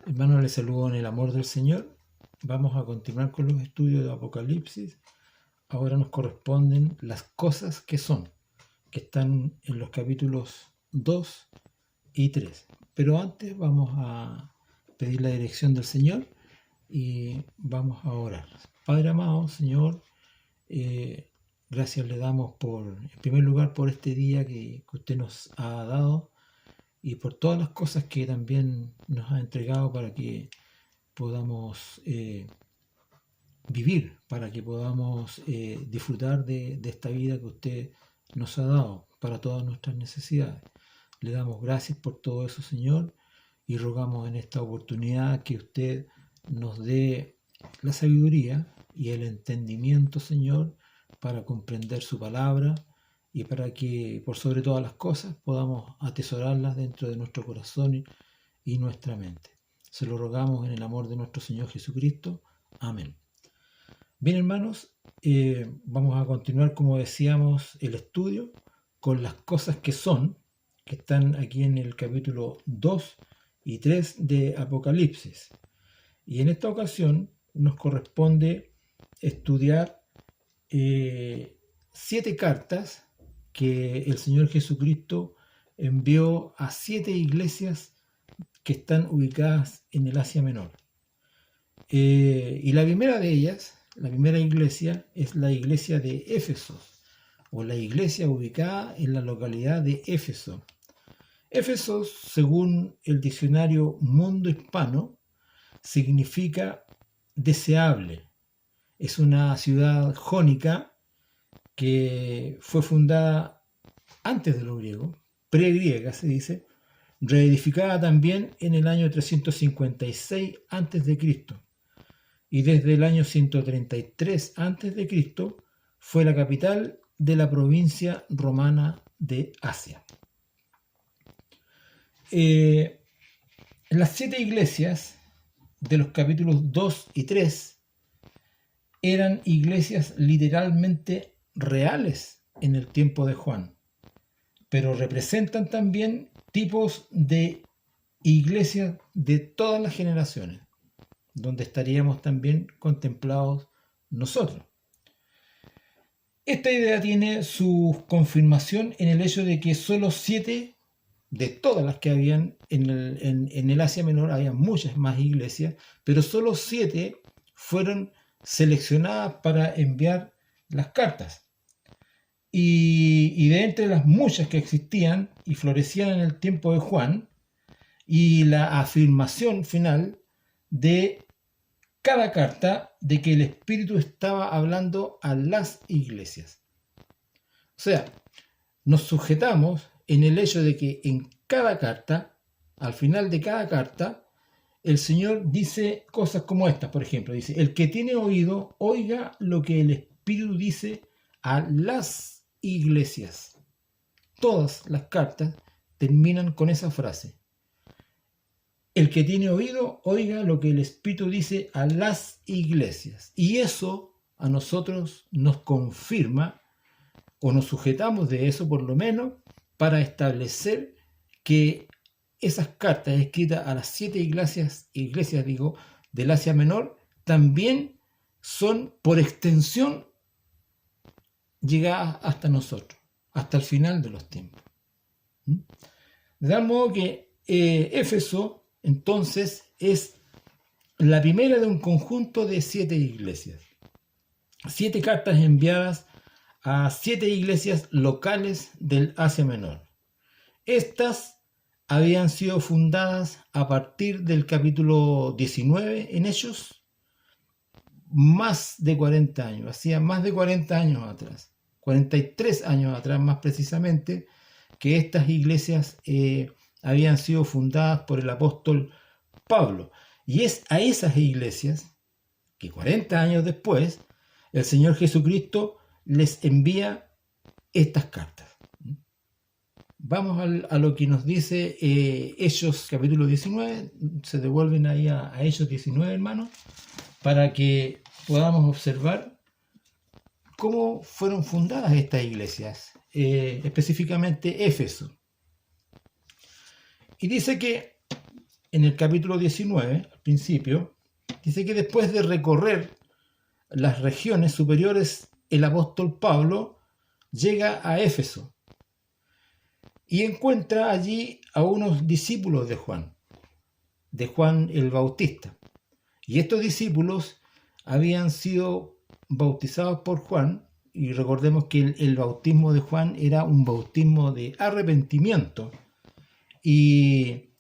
Hermanos, les saludo en el amor del Señor. Vamos a continuar con los estudios de Apocalipsis. Ahora nos corresponden las cosas que son, que están en los capítulos 2 y 3. Pero antes vamos a pedir la dirección del Señor y vamos a orar. Padre amado, Señor, gracias le damos en primer lugar por este día que usted nos ha dado y por todas las cosas que también nos ha entregado para que podamos vivir, para que podamos disfrutar de esta vida que usted nos ha dado para todas nuestras necesidades. Le damos gracias por todo eso, Señor, y rogamos en esta oportunidad que usted nos dé la sabiduría y el entendimiento, Señor, para comprender su palabra y para que, por sobre todas las cosas, podamos atesorarlas dentro de nuestro corazón y nuestra mente. Se lo rogamos en el amor de nuestro Señor Jesucristo. Amén. Bien, hermanos, vamos a continuar, como decíamos, el estudio con las cosas que son, que están aquí en el capítulo 2 y 3 de Apocalipsis. Y en esta ocasión nos corresponde estudiar 7 cartas que el Señor Jesucristo envió a 7 iglesias que están ubicadas en el Asia Menor. Y la primera de ellas, la primera iglesia, es la iglesia de Éfeso, o la iglesia ubicada en la localidad de Éfeso. Éfeso, según el diccionario Mundo Hispano, significa deseable. Es una ciudad jónica que fue fundada antes de lo griego, pre-griega se dice, reedificada también en el año 356 a.C. y desde el año 133 a.C. fue la capital de la provincia romana de Asia. Las 7 iglesias de los capítulos 2 y 3 eran iglesias literalmente reales en el tiempo de Juan, pero representan también tipos de iglesias de todas las generaciones, donde estaríamos también contemplados nosotros. Esta idea tiene su confirmación en el hecho de que solo 7 de todas las que habían en el Asia Menor, había muchas más iglesias, pero solo 7 fueron seleccionadas para enviar las cartas. Y de entre las muchas que existían y florecían en el tiempo de Juan, y la afirmación final de cada carta de que el Espíritu estaba hablando a las iglesias. O sea, nos sujetamos en el hecho de que en cada carta, al final de cada carta, el Señor dice cosas como estas, por ejemplo, dice, el que tiene oído, oiga lo que el Espíritu dice a las iglesias. Todas las cartas terminan con esa frase. El que tiene oído, oiga lo que el Espíritu dice a las iglesias. Y eso a nosotros nos confirma, o nos sujetamos de eso por lo menos, para establecer que esas cartas escritas a las 7 iglesias del Asia Menor, también son por extensión llegadas hasta nosotros, hasta el final de los tiempos. De tal modo que Éfeso, entonces, es la primera de un conjunto de 7 iglesias. 7 cartas enviadas a 7 iglesias locales del Asia Menor. Estas habían sido fundadas a partir del capítulo 19 en Hechos, más de 40 años, hacía más de 40 años atrás, 43 años atrás más precisamente, que estas iglesias habían sido fundadas por el apóstol Pablo. Y es a esas iglesias que 40 años después el Señor Jesucristo les envía estas cartas. Vamos a lo que nos dice Hechos capítulo 19, se devuelven ahí a Hechos 19, hermanos, para que podamos observar cómo fueron fundadas estas iglesias, específicamente Éfeso. Y dice que en el capítulo 19, al principio, dice que después de recorrer las regiones superiores, el apóstol Pablo llega a Éfeso y encuentra allí a unos discípulos de Juan el Bautista. Y estos discípulos habían sido bautizados por Juan, y recordemos que el bautismo de Juan era un bautismo de arrepentimiento. Y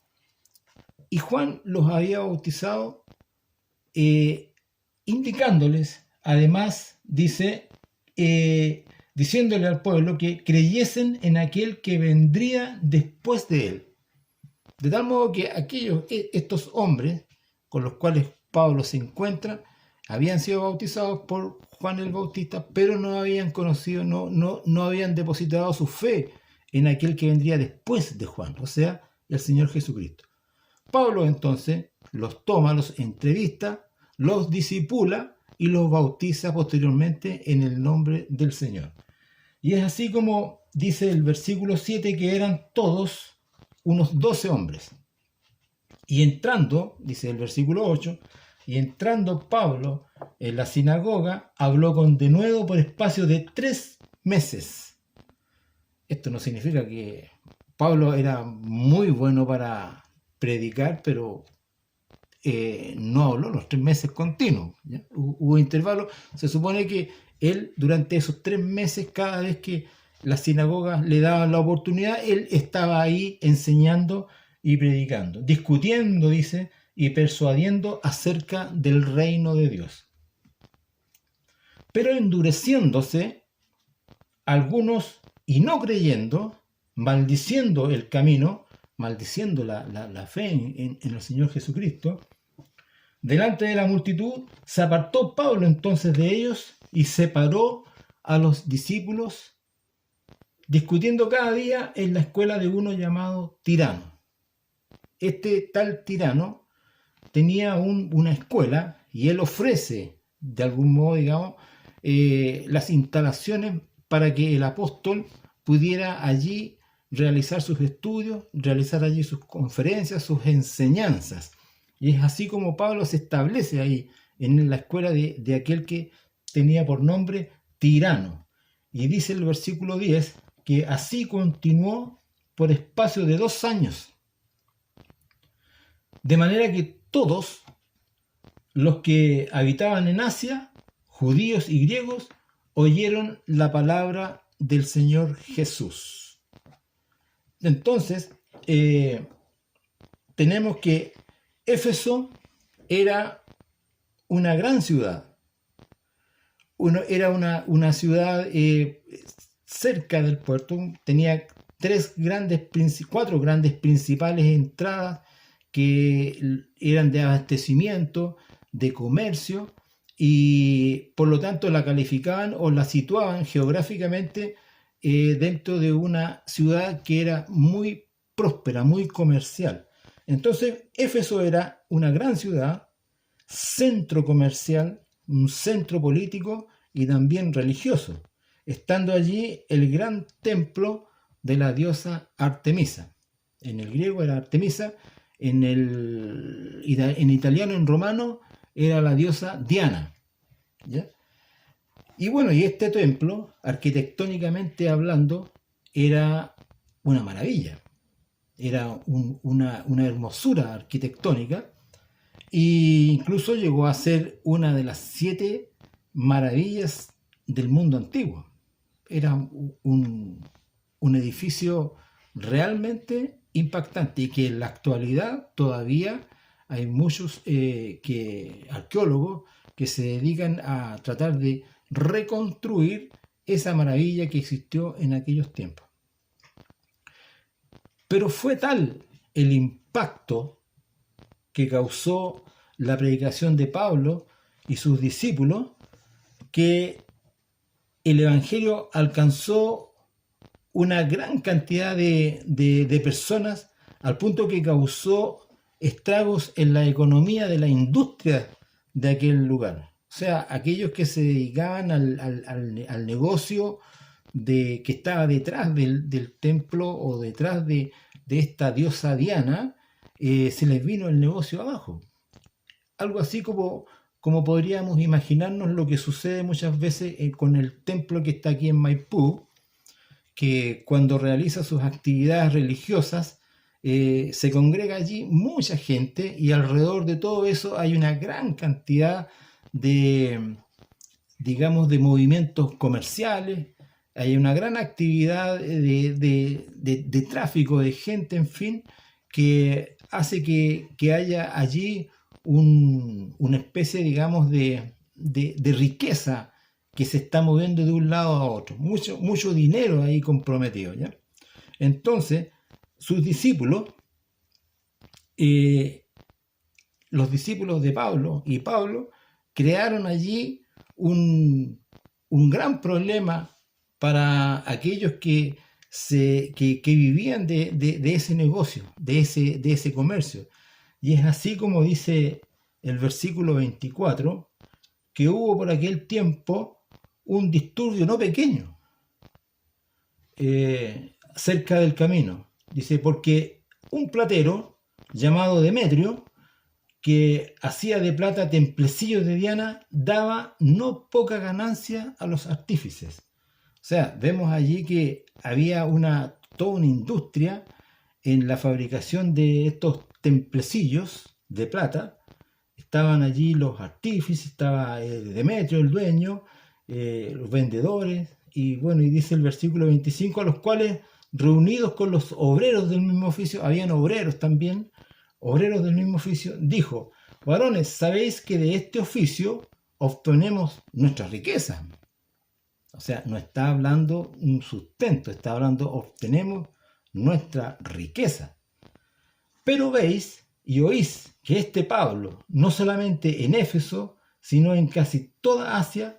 Juan los había bautizado indicándoles, además, dice, diciéndole al pueblo que creyesen en aquel que vendría después de él. De tal modo que estos hombres con los cuales Pablo se encuentra habían sido bautizados por Juan el Bautista, pero no habían conocido, no habían depositado su fe en aquel que vendría después de Juan, o sea, el Señor Jesucristo. Pablo entonces los toma, los entrevista, los discipula y los bautiza posteriormente en el nombre del Señor. Y es así como dice el versículo 7 que eran todos unos 12 hombres. Y entrando, dice el versículo 8, y entrando Pablo en la sinagoga, habló con denuedo por espacio de 3 meses. Esto no significa que Pablo era muy bueno para predicar, pero no habló los 3 meses continuos, ¿ya? Hubo intervalos. Se supone que él durante esos 3 meses, cada vez que las sinagogas le daban la oportunidad, él estaba ahí enseñando y predicando, discutiendo, dice, y persuadiendo acerca del reino de Dios. Pero endureciéndose algunos y no creyendo, maldiciendo el camino, maldiciendo la fe en el Señor Jesucristo, delante de la multitud, se apartó Pablo entonces de ellos y separó a los discípulos, discutiendo cada día en la escuela de uno llamado Tirano. Este tal Tirano tenía una escuela y él ofrece, de algún modo, digamos, las instalaciones para que el apóstol pudiera allí realizar sus estudios, realizar allí sus conferencias, sus enseñanzas. Y es así como Pablo se establece ahí, en la escuela de aquel que tenía por nombre Tirano. Y dice el versículo 10 que así continuó por espacio de 2 años. De manera que todos los que habitaban en Asia, judíos y griegos, oyeron la palabra del Señor Jesús. Entonces, tenemos que Éfeso era una gran ciudad. Era una ciudad cerca del puerto, tenía 4 grandes principales entradas que eran de abastecimiento, de comercio, y por lo tanto la calificaban o la situaban geográficamente dentro de una ciudad que era muy próspera, muy comercial. Entonces Éfeso era una gran ciudad, centro comercial, un centro político y también religioso, estando allí el gran templo de la diosa Artemisa. En el griego era Artemisa, en italiano, en romano, era la diosa Diana, ¿ya? Y bueno, y este templo, arquitectónicamente hablando, era una maravilla, era una hermosura arquitectónica, e incluso llegó a ser una de las 7 maravillas del mundo antiguo. Era un edificio realmente impactante y que en la actualidad todavía hay muchos arqueólogos que se dedican a tratar de reconstruir esa maravilla que existió en aquellos tiempos. Pero fue tal el impacto que causó la predicación de Pablo y sus discípulos que el Evangelio alcanzó una gran cantidad de personas, al punto que causó estragos en la economía de la industria de aquel lugar. O sea, aquellos que se dedicaban al negocio que estaba detrás del templo o detrás de esta diosa Diana, se les vino el negocio abajo. Algo así como podríamos imaginarnos lo que sucede muchas veces con el templo que está aquí en Maipú, que cuando realiza sus actividades religiosas, se congrega allí mucha gente y alrededor de todo eso hay una gran cantidad de, digamos, de movimientos comerciales, hay una gran actividad de tráfico de gente, en fin, que hace que haya allí una especie, digamos, de riqueza que se está moviendo de un lado a otro. Mucho dinero ahí comprometido, ¿ya? Entonces, sus discípulos, eh, los discípulos de Pablo y Pablo, crearon allí un gran problema para aquellos que vivían de ese negocio, de ese comercio. Y es así como dice el versículo 24, que hubo por aquel tiempo un disturbio no pequeño cerca del camino. Dice, porque un platero llamado Demetrio, que hacía de plata templecillos de Diana, daba no poca ganancia a los artífices. O sea, vemos allí que había toda una industria en la fabricación de estos templecillos de plata. Estaban allí los artífices, estaba Demetrio, el dueño, los vendedores, y bueno, y dice el versículo 25, a los cuales reunidos con los obreros del mismo oficio, habían obreros también, obreros del mismo oficio, dijo, varones, sabéis que de este oficio obtenemos nuestra riqueza. O sea, no está hablando un sustento, está hablando obtenemos nuestra riqueza. Pero veis y oís que este Pablo, no solamente en Éfeso, sino en casi toda Asia,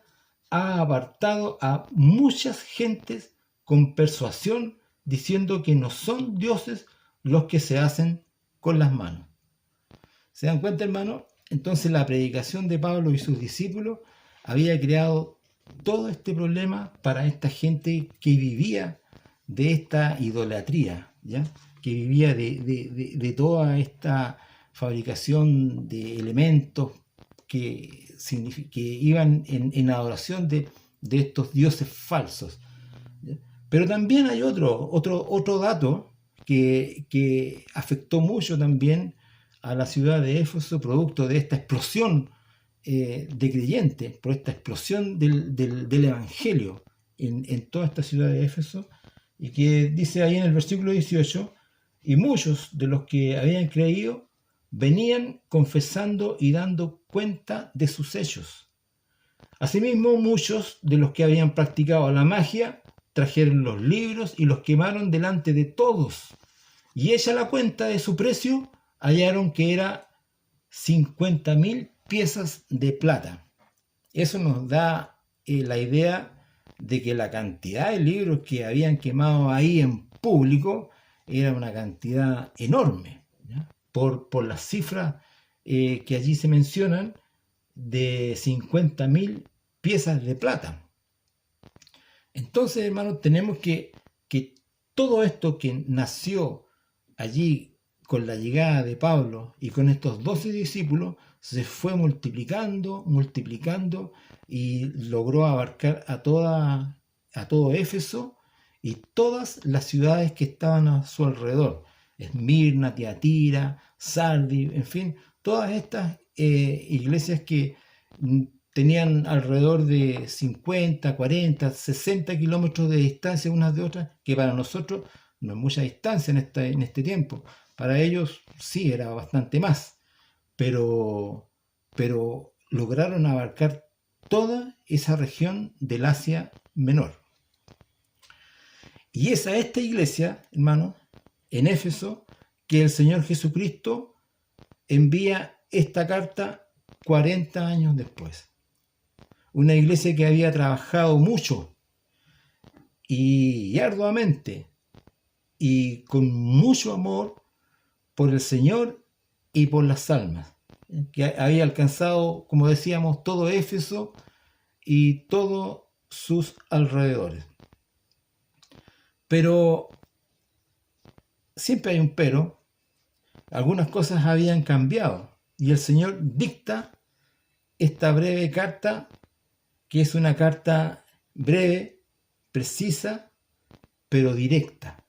ha apartado a muchas gentes con persuasión, diciendo que no son dioses los que se hacen con las manos. ¿Se dan cuenta, hermano? Entonces la predicación de Pablo y sus discípulos había creado todo este problema para esta gente que vivía de esta idolatría, ¿ya? Que vivía de toda esta fabricación de elementos que iban en adoración de estos dioses falsos, ¿ya? Pero también hay otro dato que afectó mucho también a la ciudad de Éfeso, producto de esta explosión de creyentes, por esta explosión del Evangelio en toda esta ciudad de Éfeso, y que dice ahí en el versículo 18, y muchos de los que habían creído venían confesando y dando cuenta de sus hechos. Asimismo, muchos de los que habían practicado la magia trajeron los libros y los quemaron delante de todos, y hecha la cuenta de su precio, hallaron que era 50.000 piezas de plata. Eso nos da la idea de que la cantidad de libros que habían quemado ahí en público era una cantidad enorme, ¿ya? Por las cifras que allí se mencionan de 50.000 piezas de plata. Entonces, hermanos, tenemos que todo esto que nació allí con la llegada de Pablo y con estos 12 discípulos se fue multiplicando y logró abarcar a todo Éfeso y todas las ciudades que estaban a su alrededor. Esmirna, Tiatira, Sardis, en fin, todas estas iglesias que tenían alrededor de 50, 40, 60 kilómetros de distancia unas de otras, que para nosotros no es mucha distancia en este tiempo. Para ellos sí era bastante más, pero lograron abarcar toda esa región del Asia Menor. Y es a esta iglesia, hermano, en Éfeso, que el Señor Jesucristo envía esta carta 40 años después. Una iglesia que había trabajado mucho y arduamente y con mucho amor por el Señor y por las almas, que había alcanzado, como decíamos, todo Éfeso y todos sus alrededores. Pero siempre hay un pero, algunas cosas habían cambiado y el Señor dicta esta breve carta, que es una carta breve, precisa, pero directa.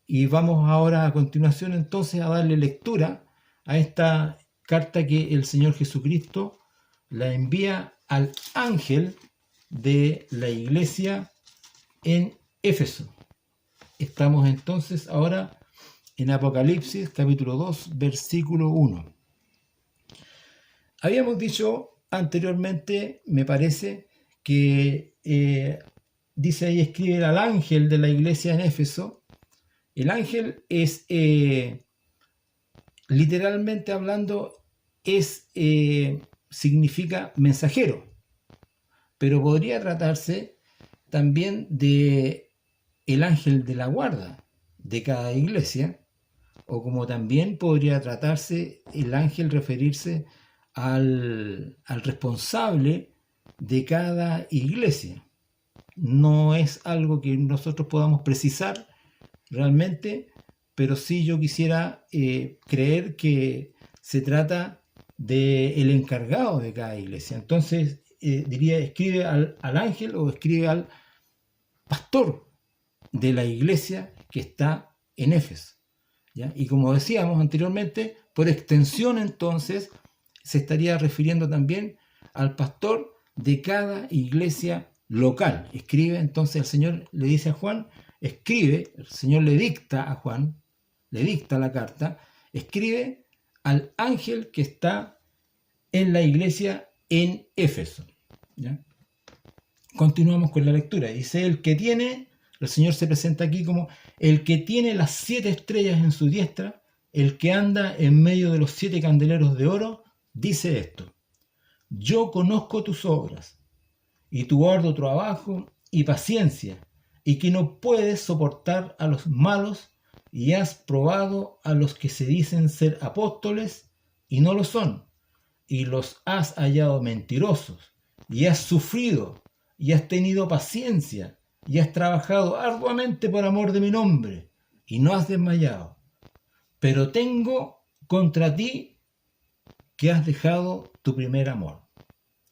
Y vamos ahora a continuación entonces a darle lectura a esta carta que el Señor Jesucristo la envía al ángel de la iglesia en Éfeso. Estamos entonces ahora en Apocalipsis capítulo 2, versículo 1. Habíamos dicho anteriormente, me parece, que dice ahí, escribe al ángel de la iglesia en Éfeso. El ángel es, literalmente hablando, significa mensajero, pero podría tratarse también de el ángel de la guarda de cada iglesia, o como también podría tratarse el ángel referirse al responsable de cada iglesia. No es algo que nosotros podamos precisar realmente, pero sí yo quisiera creer que se trata del encargado de cada iglesia. Entonces diría, escribe al ángel o escribe al pastor de la iglesia que está en Éfeso, ¿ya? Y como decíamos anteriormente, por extensión entonces se estaría refiriendo también al pastor de cada iglesia local. Escribe, entonces el Señor le dice a Juan, escribe, el Señor le dicta a Juan, le dicta la carta, escribe al ángel que está en la iglesia en Éfeso, ¿ya? Continuamos con la lectura. Dice, el Señor se presenta aquí como el que tiene las 7 estrellas en su diestra, el que anda en medio de los 7 candeleros de oro, dice esto: yo conozco tus obras y tu arduo trabajo y paciencia, y que no puedes soportar a los malos, y has probado a los que se dicen ser apóstoles y no lo son, y los has hallado mentirosos, y has sufrido y has tenido paciencia y has trabajado arduamente por amor de mi nombre y no has desmayado. Pero tengo contra ti que has dejado tu primer amor.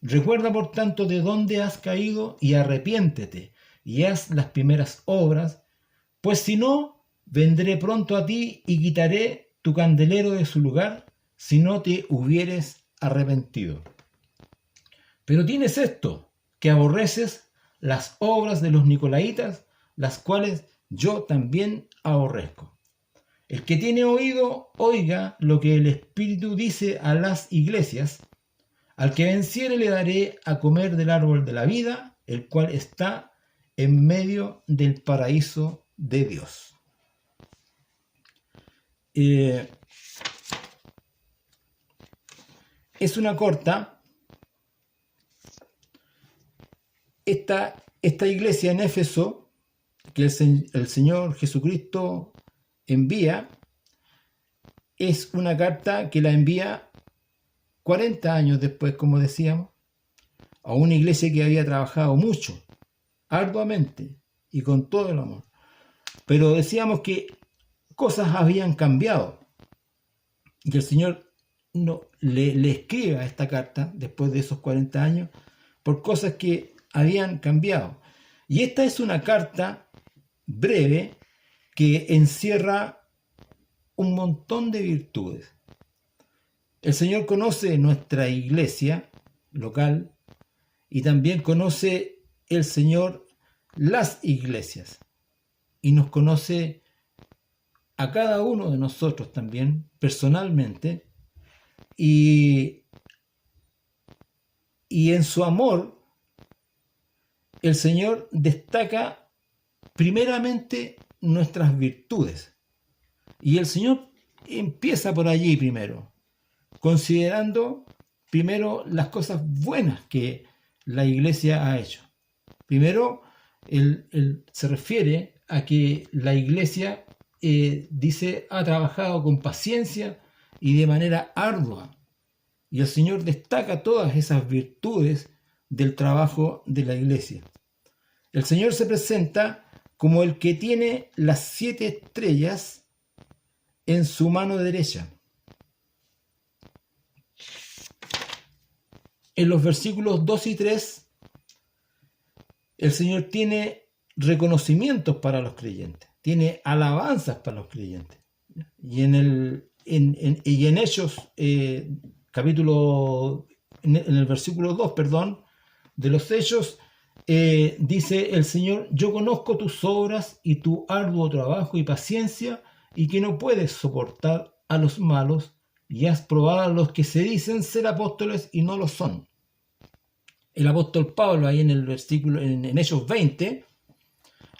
Recuerda por tanto de dónde has caído y arrepiéntete y haz las primeras obras, pues si no, vendré pronto a ti y quitaré tu candelero de su lugar si no te hubieres arrepentido. Pero tienes esto, que aborreces las obras de los nicolaitas, las cuales yo también aborrezco. El que tiene oído, oiga lo que el Espíritu dice a las iglesias. Al que venciere le daré a comer del árbol de la vida, el cual está en medio del paraíso de Dios. Es una corta. Esta iglesia en Éfeso, que el Señor Jesucristo envía, es una carta que la envía 40 años después, como decíamos, a una iglesia que había trabajado mucho, arduamente y con todo el amor. Pero decíamos que cosas habían cambiado y el Señor le escribe a esta carta después de esos 40 años por cosas que habían cambiado. Y esta es una carta breve que encierra un montón de virtudes. El Señor conoce nuestra iglesia local y también conoce el Señor las iglesias y nos conoce a cada uno de nosotros también personalmente y en su amor el Señor destaca primeramente nuestras virtudes. Y el Señor empieza por allí primero, considerando primero las cosas buenas que la iglesia ha hecho. Primero, él se refiere a que la iglesia, dice, ha trabajado con paciencia y de manera ardua. Y el Señor destaca todas esas virtudes del trabajo de la iglesia. El Señor se presenta como el que tiene las 7 estrellas en su mano derecha. En los versículos 2 y 3, el Señor tiene reconocimientos para los creyentes, tiene alabanzas para los creyentes. Y en Hechos, en el versículo 2, perdón, de los Hechos, dice el Señor: yo conozco tus obras y tu arduo trabajo y paciencia, y que no puedes soportar a los malos, y has probado a los que se dicen ser apóstoles y no lo son. El apóstol Pablo, ahí en el versículo, en Hechos 20,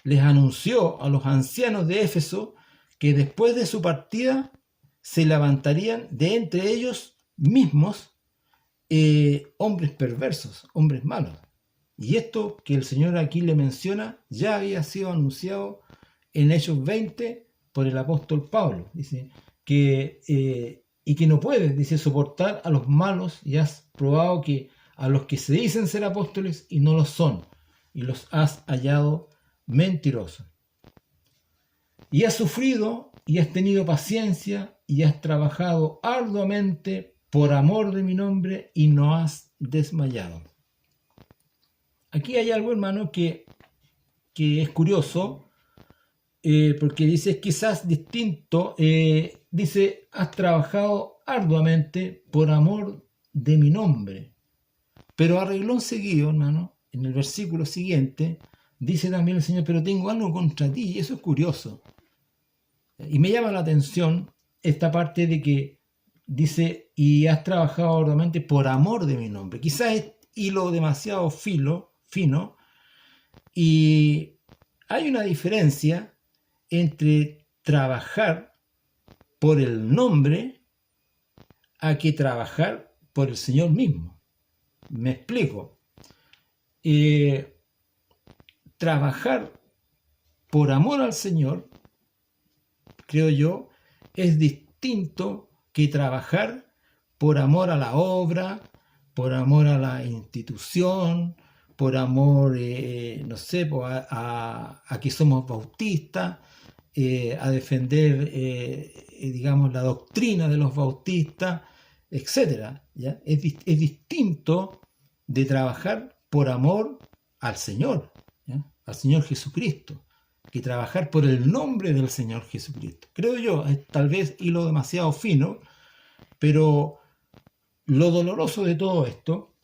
les anunció a los ancianos de Éfeso que después de su partida se levantarían de entre ellos mismos hombres perversos, hombres malos. Y esto que el Señor aquí le menciona ya había sido anunciado en Hechos 20 por el apóstol Pablo. Dice y que no puedes, dice, soportar a los malos, y has probado que a los que se dicen ser apóstoles y no lo son, y los has hallado mentirosos. Y has sufrido y has tenido paciencia y has trabajado arduamente por amor de mi nombre y no has desmayado. Aquí hay algo, hermano, que es curioso, porque dice quizás distinto, dice: has trabajado arduamente por amor de mi nombre. Pero a renglón seguido, hermano, en el versículo siguiente, dice también el Señor: pero tengo algo contra ti. Y eso es curioso. Y me llama la atención esta parte de que dice: y has trabajado arduamente por amor de mi nombre. Quizás es hilo demasiado fino, y hay una diferencia entre trabajar por el nombre a que trabajar por el Señor mismo. Me explico. Trabajar por amor al Señor, creo yo, es distinto que trabajar por amor a la obra, por amor a la institución, por amor, no sé, a que somos bautistas, a defender, digamos, la doctrina de los bautistas, etc. ¿Ya? Es distinto de trabajar por amor al Señor, ¿ya? Al Señor Jesucristo, que trabajar por el nombre del Señor Jesucristo. Creo yo, es tal vez hilo demasiado fino, pero lo doloroso de todo esto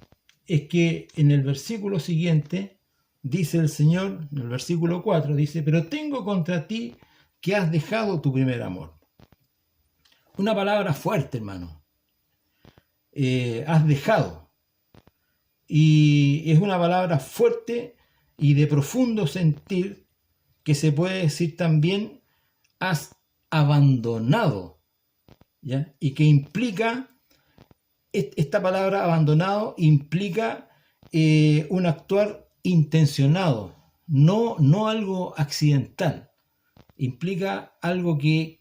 es que en el versículo siguiente dice el Señor, en el versículo 4, dice: pero tengo contra ti que has dejado tu primer amor. Una palabra fuerte, hermano. Has dejado. Y es una palabra fuerte y de profundo sentir, que se puede decir también: has abandonado, ¿ya? Y que implica, esta palabra abandonado implica un actuar intencionado, no algo accidental. Implica algo que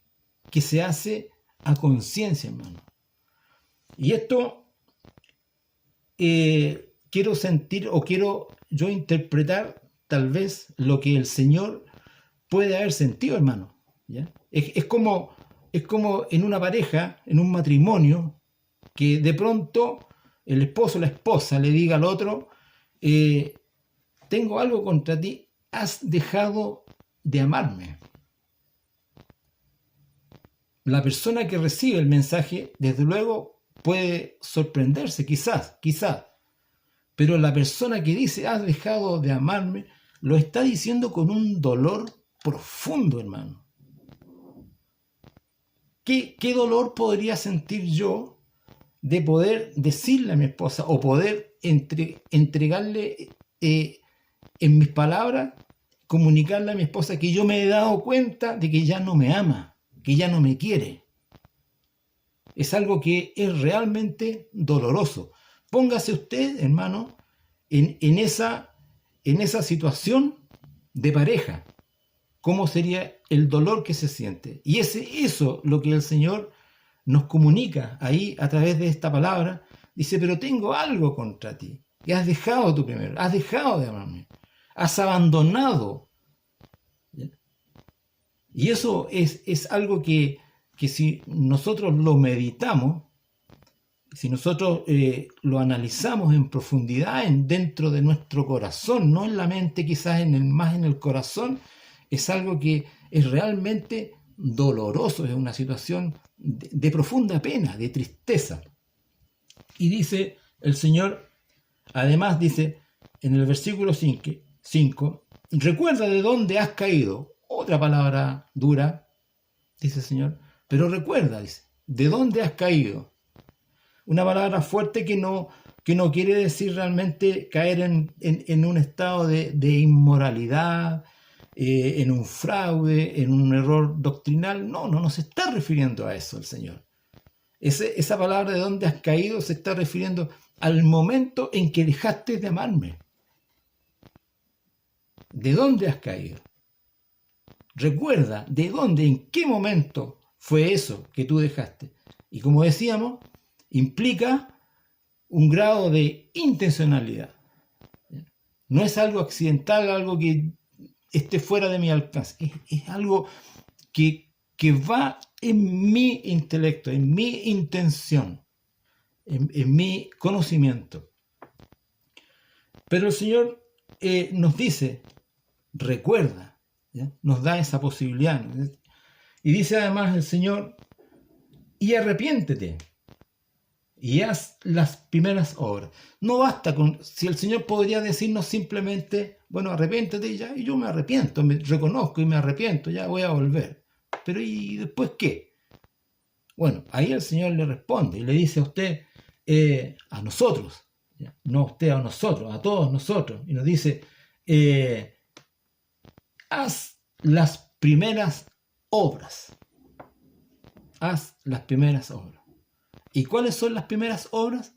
se hace a conciencia, hermano. Y esto quiero sentir, o quiero yo interpretar tal vez lo que el Señor puede haber sentido, hermano. ¿Ya? Es como en una pareja, en un matrimonio, que de pronto el esposo o la esposa le diga al otro: tengo algo contra ti, has dejado de amarme. La persona que recibe el mensaje, desde luego, puede sorprenderse, quizás, pero la persona que dice: has dejado de amarme, lo está diciendo con un dolor profundo, hermano. ¿Qué dolor podría sentir yo de poder decirle a mi esposa, o poder entregarle en mis palabras, comunicarle a mi esposa que yo me he dado cuenta de que ya no me ama, que ya no me quiere? Es algo que es realmente doloroso. Póngase usted, hermano, en esa situación de pareja. ¿Cómo sería el dolor que se siente? Y eso lo que el Señor nos comunica ahí a través de esta palabra. Dice: pero tengo algo contra ti, y has dejado tu primero, has dejado de amarme, has abandonado. ¿Ya? Y eso es algo que que si nosotros lo meditamos, si nosotros lo analizamos en profundidad dentro de nuestro corazón, no en la mente, quizás más en el corazón, es algo que es realmente doloroso, es una situación de profunda pena, de tristeza. Y dice el Señor, además dice en el versículo 5, recuerda de dónde has caído. Otra palabra dura, dice el Señor, pero recuerda, dice, de dónde has caído. Una palabra fuerte que no quiere decir realmente caer en un estado de inmoralidad, en un fraude, en un error doctrinal. No se está refiriendo a eso el Señor. Esa palabra de dónde has caído se está refiriendo al momento en que dejaste de amarme. ¿De dónde has caído? Recuerda de dónde, en qué momento fue eso que tú dejaste. Y como decíamos, implica un grado de intencionalidad. No es algo accidental, algo que esté fuera de mi alcance. Es algo que va en mi intelecto, en mi intención, en mi conocimiento. Pero el Señor nos dice, recuerda, ¿ya? Nos da esa posibilidad. Y dice además el Señor, y arrepiéntete y haz las primeras obras. No basta si el Señor podría decirnos simplemente, bueno, arrepiéntete ya, y yo me arrepiento, me reconozco y me arrepiento, ya voy a volver. Pero ¿y después qué? Bueno, ahí el Señor le responde y le dice a usted, a nosotros, ¿ya? No a usted, a nosotros, a todos nosotros, y nos dice, haz las primeras obras. Haz las primeras obras. ¿Y cuáles son las primeras obras?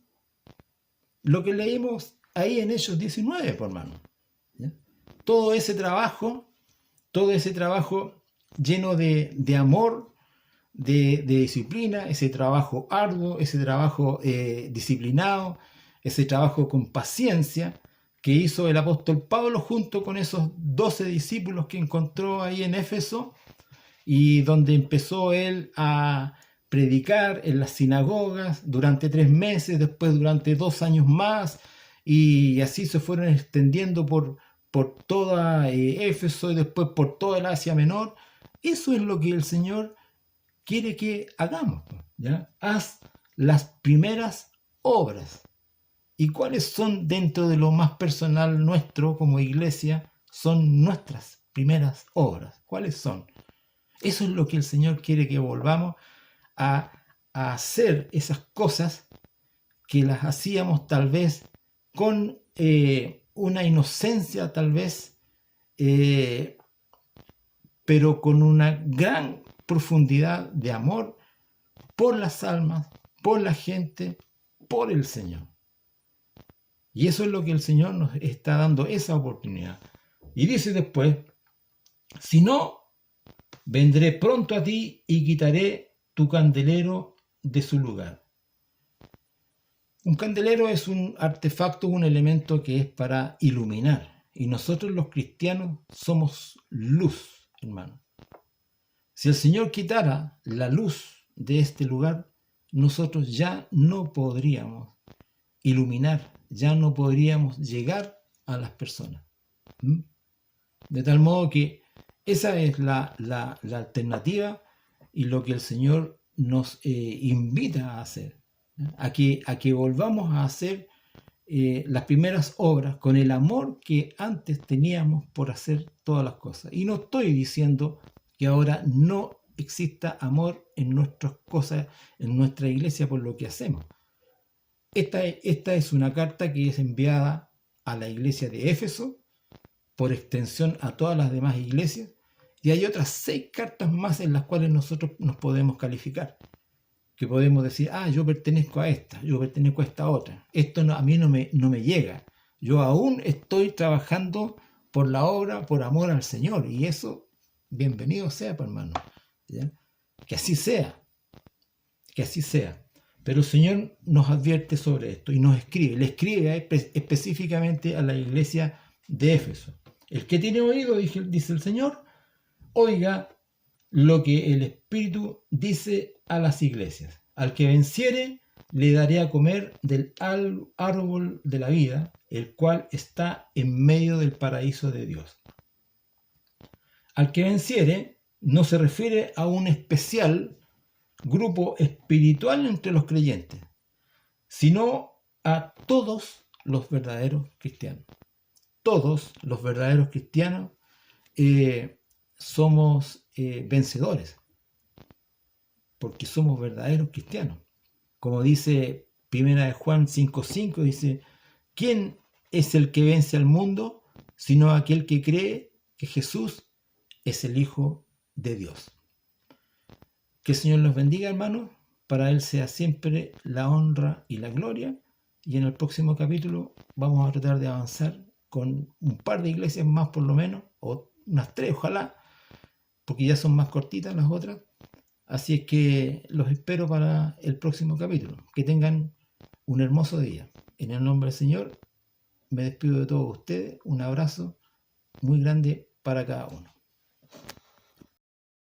Lo que leímos ahí en Hechos 19, por hermano. ¿Ya? Todo ese trabajo lleno de amor, de disciplina, ese trabajo arduo, ese trabajo disciplinado, ese trabajo con paciencia que hizo el apóstol Pablo junto con esos 12 discípulos que encontró ahí en Éfeso, y donde empezó él a predicar en las sinagogas durante 3 meses, después durante 2 años más, y así se fueron extendiendo por toda Éfeso y después por toda el Asia Menor. Eso es lo que el Señor quiere que hagamos, ¿ya? Haz las primeras obras. ¿Y cuáles son dentro de lo más personal nuestro como iglesia? Son nuestras primeras obras. ¿Cuáles son? Eso es lo que el Señor quiere que volvamos a hacer, esas cosas que las hacíamos tal vez con una inocencia tal vez, pero con una gran profundidad de amor por las almas, por la gente, por el Señor. Y eso es lo que el Señor nos está dando, esa oportunidad. Y dice después, si no, vendré pronto a ti y quitaré tu candelero de su lugar. Un candelero es un artefacto, un elemento que es para iluminar. Y nosotros los cristianos somos luz, hermano. Si el Señor quitara la luz de este lugar, nosotros ya no podríamos iluminar, ya no podríamos llegar a las personas. De tal modo que esa es la alternativa y lo que el Señor nos invita a hacer, a que volvamos a hacer las primeras obras con el amor que antes teníamos por hacer todas las cosas. Y no estoy diciendo que ahora no exista amor en nuestras cosas, en nuestra iglesia por lo que hacemos. Esta es una carta que es enviada a la iglesia de Éfeso, por extensión a todas las demás iglesias, y hay otras 6 cartas más en las cuales nosotros nos podemos calificar, que podemos decir, yo pertenezco a esta, yo pertenezco a esta otra, esto a mí no me llega, yo aún estoy trabajando por la obra, por amor al Señor, y eso, bienvenido sea, hermano, ¿ya? Que así sea, pero el Señor nos advierte sobre esto y nos escribe, le escribe específicamente a la iglesia de Éfeso. El que tiene oído, dice el Señor, oiga lo que el Espíritu dice a las iglesias. Al que venciere, le daré a comer del árbol de la vida, el cual está en medio del paraíso de Dios. Al que venciere no se refiere a un especial grupo espiritual entre los creyentes, sino a todos los verdaderos cristianos. Todos los verdaderos cristianos somos vencedores, porque somos verdaderos cristianos. Como dice 1 Juan 5:5, dice, ¿quién es el que vence al mundo sino aquel que cree que Jesús es el Hijo de Dios? Que el Señor los bendiga, hermanos. Para Él sea siempre la honra y la gloria. Y en el próximo capítulo vamos a tratar de avanzar con un par de iglesias más por lo menos, o unas 3 ojalá, porque ya son más cortitas las otras. Así es que los espero para el próximo capítulo. Que tengan un hermoso día. En el nombre del Señor, me despido de todos ustedes. Un abrazo muy grande para cada uno.